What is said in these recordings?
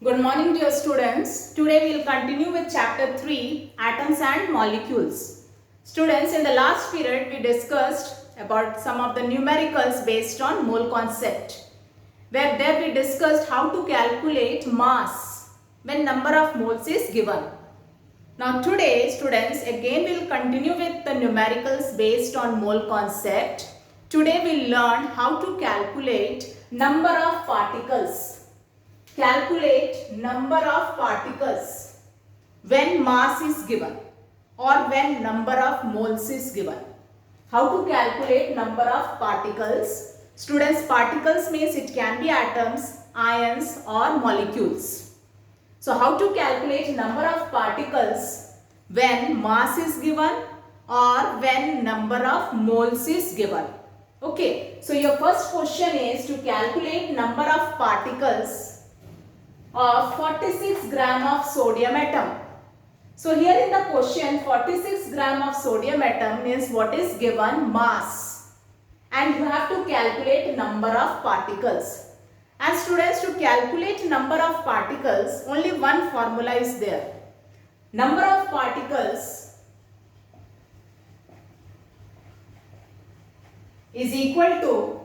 Good morning dear students. Today we will continue with chapter 3 atoms and molecules. Students, in the last period we discussed about some of the numericals based on mole concept. Where there we discussed how to calculate mass when number of moles is given. Now today students again we will continue with the numericals based on mole concept. Today we will learn how to calculate number of particles. Calculate number of particles when mass is given or when number of moles is given. How to calculate number of particles? Students, particles means it can be atoms, ions or molecules. So how to calculate number of particles when mass is given or when number of moles is given? Okay, so your first question is to calculate number of particles of 46 gram of sodium atom. So here in the question 46 gram of sodium atom means what is given? Mass. And you have to calculate number of particles. And students, to calculate number of particles only one formula is there. Number of particles is equal to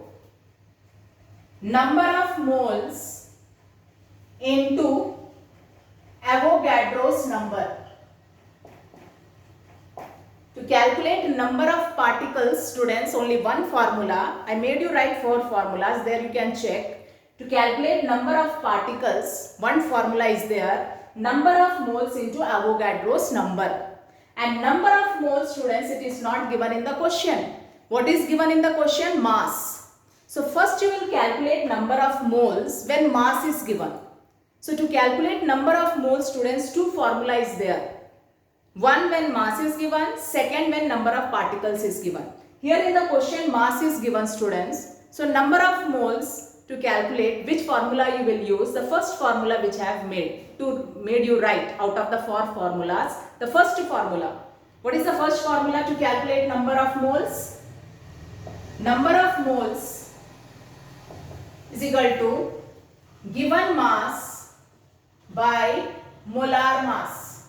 number of moles into Avogadro's number. To calculate number of particles, students, only one formula. I made you write 4 formulas. There you can check. To calculate number of particles, one formula is there. Number of moles into Avogadro's number. And number of moles, students, it is not given in the question. What is given in the question? Mass. So first you will calculate number of moles when mass is given. So to calculate number of moles, students, 2 formula is there. One when mass is given, second when number of particles is given. Here in the question mass is given, students. So number of moles, to calculate which formula you will use, the first formula which I have made you write out of the 4 formulas. The first formula. What is the first formula to calculate number of moles? Number of moles is equal to given mass by molar mass.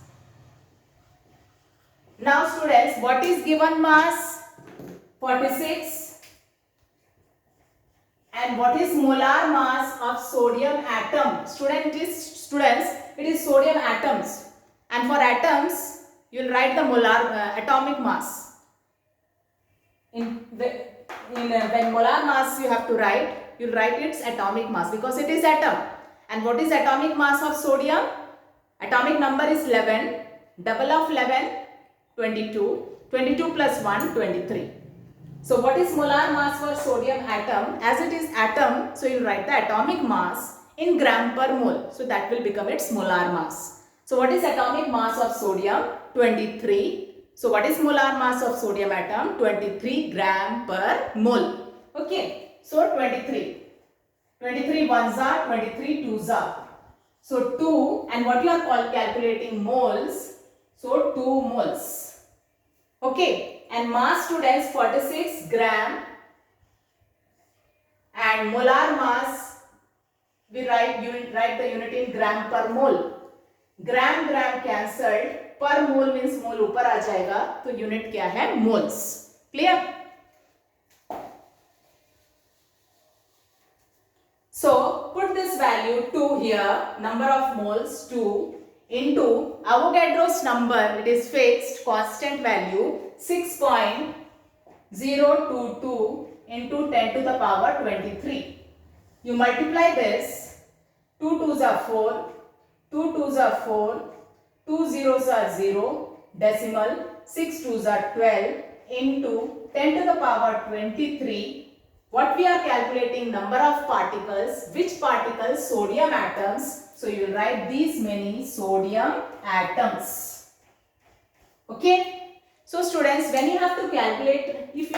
Now students, what is given mass? 46. And what is molar mass of sodium atom? Students, it is sodium atoms. And for atoms, you will write the molar atomic mass. When molar mass you have to write, you will write its atomic mass because it is atom. And what is atomic mass of sodium? Atomic number is 11. Double of 11, 22. 22 plus 1, 23. So what is molar mass for sodium atom? As it is atom, so you write the atomic mass in gram per mole. So that will become its molar mass. So what is atomic mass of sodium? 23. So what is molar mass of sodium atom? 23 gram per mole. Okay. So 23. 23 ones are, 23 twos are. So 2, and what you are calculating moles. So 2 moles. Okay. And mass, students, 46 gram. And molar mass, you write the unit in gram per mole. Gram cancelled. Per mole means mole ऊपर आ जाएगा. तो unit क्या है? Moles. Clear? So put this value 2 here, number of moles 2 into Avogadro's number, it is fixed constant value 6.022 into 10 to the power 23. You multiply this, 2 twos are 4, 2 twos are 4, 2 zeros are 0, decimal, 6 twos are 12 into 10 to the power 23. What we are calculating? Number of particles. Which particles? Sodium atoms. So you will write these many sodium atoms. Okay. So students, when you have to calculate, if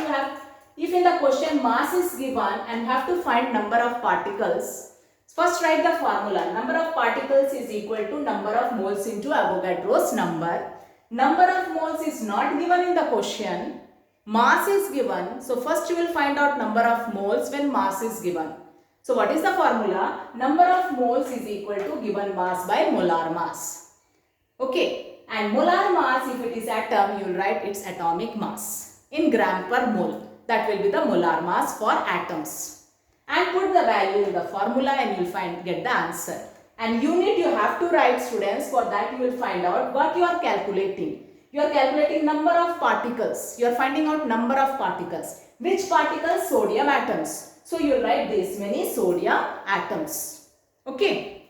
in the question mass is given and have to find number of particles, first write the formula. Number of particles is equal to number of moles into Avogadro's number. Number of moles is not given in the question. Mass is given. So first you will find out number of moles when mass is given. So what is the formula? Number of moles is equal to given mass by molar mass. Okay, and molar mass, if it is atom, you will write its atomic mass in gram per mole. That will be the molar mass for atoms. And put the value in the formula and you will get the answer. And unit you have to write, students. For that you will find out what you are calculating. You are calculating number of particles. You are finding out number of particles. Which particles? Sodium atoms. So you will write this many sodium atoms. Okay.